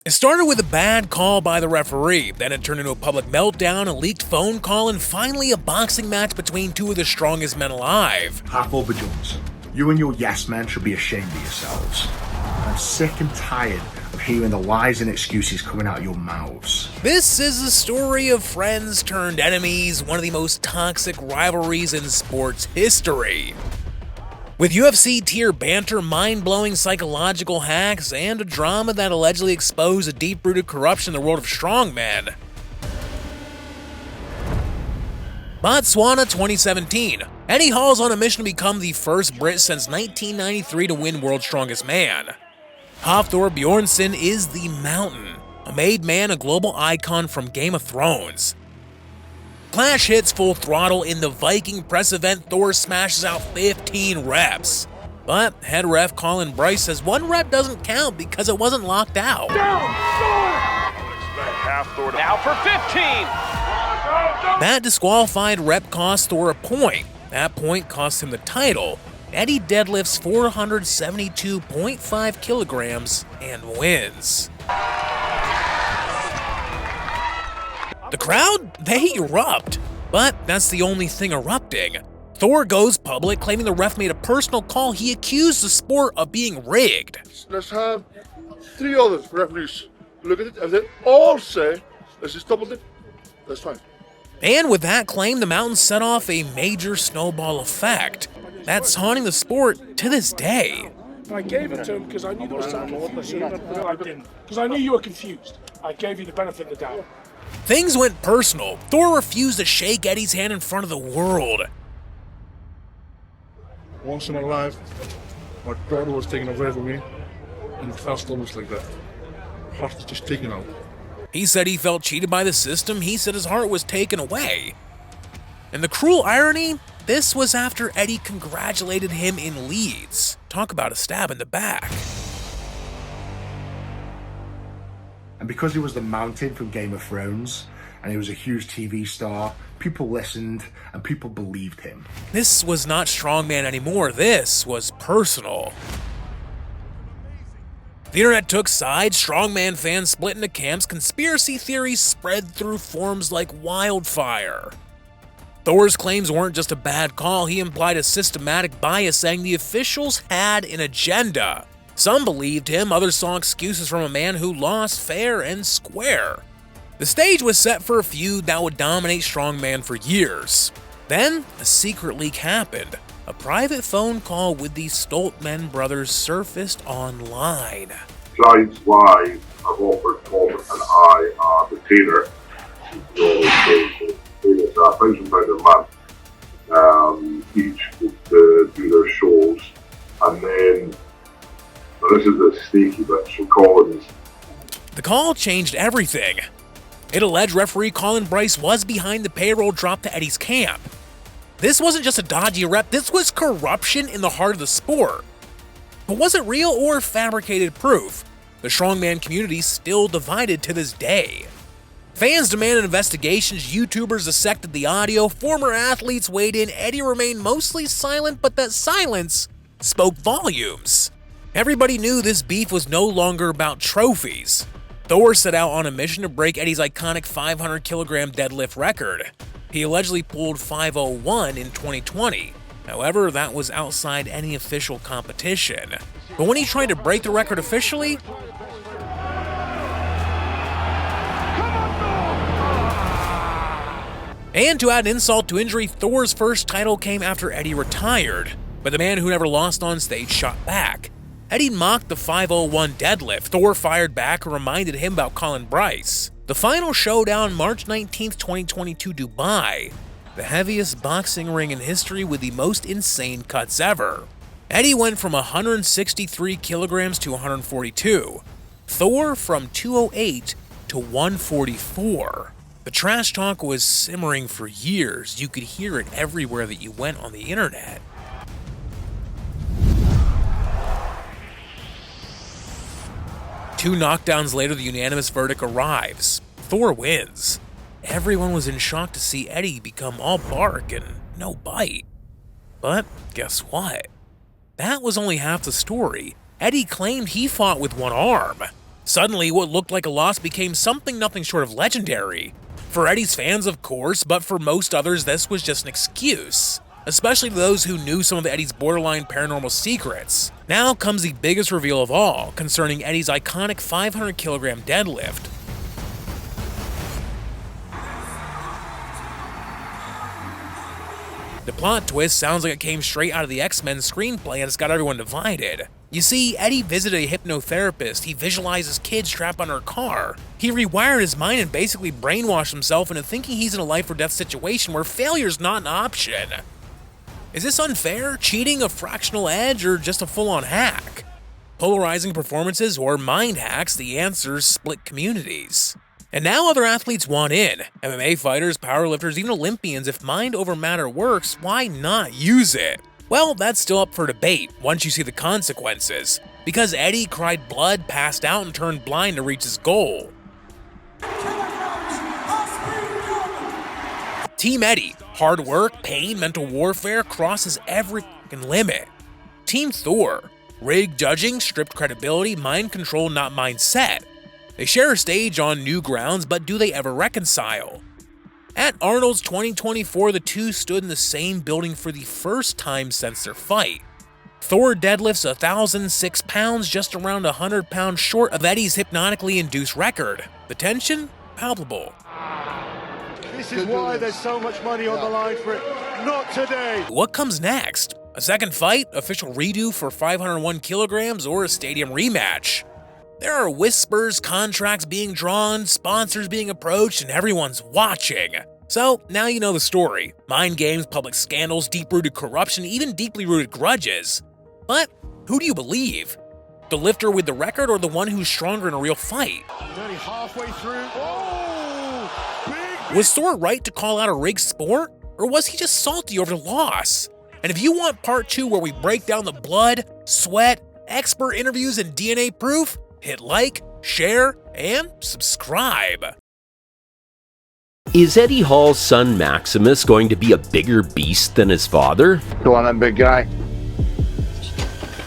It started with a bad call by the referee, then it turned into a public meltdown, a leaked phone call, and finally a boxing match between two of the strongest men alive. Hafthor Bjornsson, you and your yes men should be ashamed of yourselves. I'm sick and tired of hearing the lies and excuses coming out of your mouths. This is a story of friends turned enemies, one of the most toxic rivalries in sports history. With UFC tier banter, mind-blowing psychological hacks, and a drama that allegedly exposed a deep-rooted corruption in the world of strongman. Botswana 2017. Eddie Hall's on a mission to become the first Brit since 1993 to win World's Strongest Man. Hafthor Bjornsson is the Mountain, a made man, a global icon from Game of Thrones. Clash hits full throttle in the Viking press event. Thor smashes out 15 reps. But head ref Colin Bryce says one rep doesn't count because it wasn't locked out. Now for 15! That disqualified rep cost Thor a point. That point cost him the title. Eddie deadlifts 472.5 kilograms and wins. The crowd, they erupt. But that's the only thing erupting. Thor goes public, claiming the ref made a personal call. He accused the sport of being rigged. Let's have 3 other referees look at it, and they all say, this is doubled it, that's fine. And with that claim, the Mountain set off a major snowball effect that's haunting the sport to this day. I gave it to him because I knew there was some confusion. I didn't. Because I knew you were confused. I gave you the benefit of the doubt. Things went personal. Thor refused to shake Eddie's hand in front of the world. Once in my life, my daughter was taken away from me, and it felt almost like that. Heart was just taken out. He said he felt cheated by the system. He said his heart was taken away. And the cruel irony, this was after Eddie congratulated him in Leeds. Talk about a stab in the back. And because he was the Mountain from Game of Thrones, and he was a huge TV star, people listened and people believed him. This was not strongman anymore. This was personal. The internet took sides, strongman fans split into camps, conspiracy theories spread through forums like wildfire. Thor's claims weren't just a bad call, he implied a systematic bias, saying the officials had an agenda. Some believed him, others saw excuses from a man who lost fair and square. The stage was set for a feud that would dominate strongman for years. Then, a secret leak happened. A private phone call with the Stoltman brothers surfaced online. Giants Live have offered Tom and I a retainer. So it's £1,000 a month. Each would do their shows. And then, this is the sneaky bit, so Collins. The call changed everything. It alleged referee Colin Bryce was behind the payroll drop to Eddie's camp. This wasn't just a dodgy rep, this was corruption in the heart of the sport. But was it real or fabricated proof? The strongman community still divided to this day. Fans demanded investigations, YouTubers dissected the audio, former athletes weighed in, Eddie remained mostly silent, but that silence spoke volumes. Everybody knew this beef was no longer about trophies. Thor set out on a mission to break Eddie's iconic 500 kilogram deadlift record. He allegedly pulled 501 in 2020. However, that was outside any official competition. But when he tried to break the record officially, and to add insult to injury, Thor's first title came after Eddie retired. But the man who never lost on stage shot back. Eddie mocked the 501 deadlift. Thor fired back and reminded him about Colin Bryce. The final showdown, March 19th, 2022, Dubai. The heaviest boxing ring in history with the most insane cuts ever. Eddie went from 163 kilograms to 142. Thor from 208 to 144. The trash talk was simmering for years. You could hear it everywhere that you went on the internet. Two knockdowns later, the unanimous verdict arrives. Thor wins. Everyone was in shock to see Eddie become all bark and no bite. But guess what? That was only half the story. Eddie claimed he fought with one arm. Suddenly, what looked like a loss became something nothing short of legendary. For Eddie's fans, of course, but for most others, this was just an excuse. Especially to those who knew some of Eddie's borderline paranormal secrets. Now comes the biggest reveal of all, concerning Eddie's iconic 500 kilogram deadlift. The plot twist sounds like it came straight out of the X-Men screenplay and it's got everyone divided. You see, Eddie visited a hypnotherapist, he visualized his kid strapped on her car. He rewired his mind and basically brainwashed himself into thinking he's in a life or death situation where failure's not an option. Is this unfair, cheating, a fractional edge, or just a full-on hack? Polarizing performances or mind hacks, the answers split communities. And now other athletes want in. MMA fighters, powerlifters, even Olympians, if mind over matter works, why not use it? Well, that's still up for debate once you see the consequences. Because Eddie cried blood, passed out, and turned blind to reach his goal. Team Eddie, hard work, pain, mental warfare, crosses every fucking limit. Team Thor, rigged judging, stripped credibility, mind control, not mindset. They share a stage on new grounds, but do they ever reconcile? At Arnold's 2024, the two stood in the same building for the first time since their fight. Thor deadlifts 1,006 pounds, just around 100 pounds short of Eddie's hypnotically induced record. The tension? Palpable. This is why there's so much money on the line for it. Not today. What comes next? A second fight, official redo for 501 kilograms, or a stadium rematch? There are whispers, contracts being drawn, sponsors being approached, and everyone's watching. So, now you know the story. Mind games, public scandals, deep-rooted corruption, even deeply rooted grudges. But who do you believe? The lifter with the record or the one who's stronger in a real fight? Nearly halfway through. Oh! Big. Was Thor right to call out a rigged sport? Or was he just salty over the loss? And if you want part 2 where we break down the blood, sweat, expert interviews, and DNA proof, hit like, share, and subscribe. Is Eddie Hall's son Maximus going to be a bigger beast than his father? Go on then, big guy.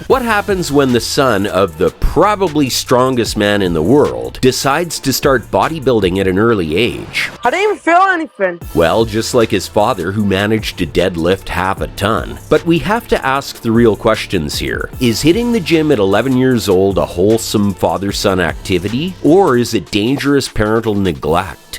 What happens when the son of the probably strongest man in the world decides to start bodybuilding at an early age? I didn't even feel anything. Well, just like his father who managed to deadlift half a ton. But we have to ask the real questions here. Is hitting the gym at 11 years old a wholesome father-son activity? Or is it dangerous parental neglect?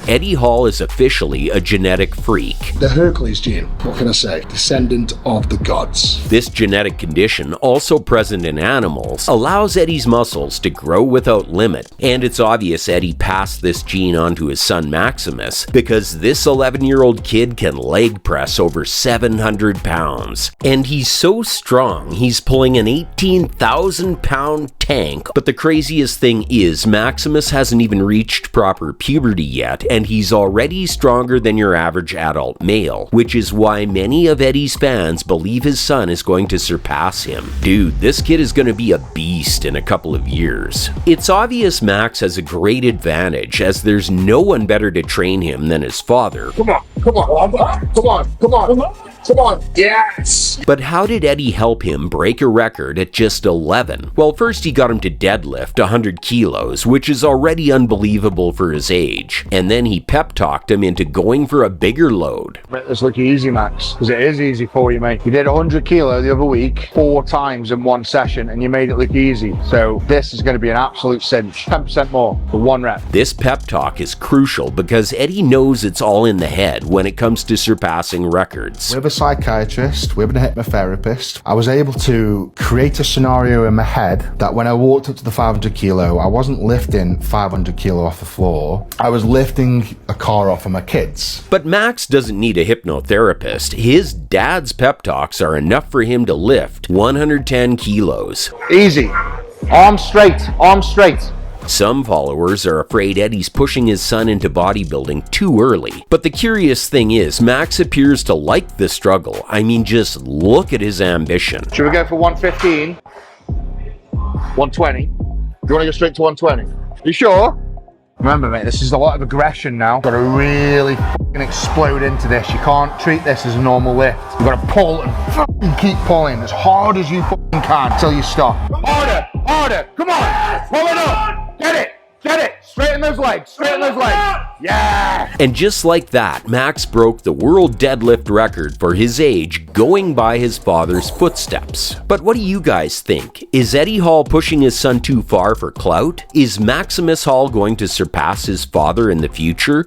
Eddie Hall is officially a genetic freak. The Hercules gene, what can I say? Descendant of the gods. This genetic condition, also present in animals, allows Eddie's muscles to grow without limit. And it's obvious Eddie passed this gene on to his son Maximus, because this 11-year-old kid can leg press over 700 pounds. And he's so strong, he's pulling an 18,000-pound tank. But the craziest thing is, Maximus hasn't even reached proper puberty yet, and he's already stronger than your average adult male, which is why many of Eddie's fans believe his son is going to surpass him. Dude, this kid is going to be a beast in a couple of years. It's obvious Max has a great advantage, as there's no one better to train him than his father. Come on, come on, come on, come on, come on, yes! But how did Eddie help him break a record at just 11? Well, first he got him to deadlift 100 kilos, which is already unbelievable for his age. And then he pep-talked him into going for a bigger load. Make this look easy, Max, because it is easy for you, mate. You did 100 kilo the other week, 4 times in one session, and you made it look easy. So this is going to be an absolute cinch. 10% more for 1 rep. This pep talk is crucial because Eddie knows it's all in the head when it comes to surpassing records. With a psychiatrist, with a hypnotherapist, I was able to create a scenario in my head that when I walked up to the 500 kilo, I wasn't lifting 500 kilo off the floor. I was lifting a car off of my kids. But Max doesn't need a hypnotherapist. His dad's pep talks are enough for him to lift 110 kilos. Easy. Arms straight. Arms straight. Some followers are afraid Eddie's pushing his son into bodybuilding too early. But the curious thing is, Max appears to like the struggle. I mean, just look at his ambition. Should we go for 115? 120? Do you want to go straight to 120? You sure? Remember, mate, this is a lot of aggression now. Got to really fucking explode into this. You can't treat this as a normal lift. You've got to pull and fucking keep pulling as hard as you fucking can until you stop. Harder, harder, come on, pull it up. Get it! Get it! Straighten those legs! Straighten those legs! Yeah! And just like that, Max broke the world deadlift record for his age, going by his father's footsteps. But what do you guys think? Is Eddie Hall pushing his son too far for clout? Is Maximus Hall going to surpass his father in the future?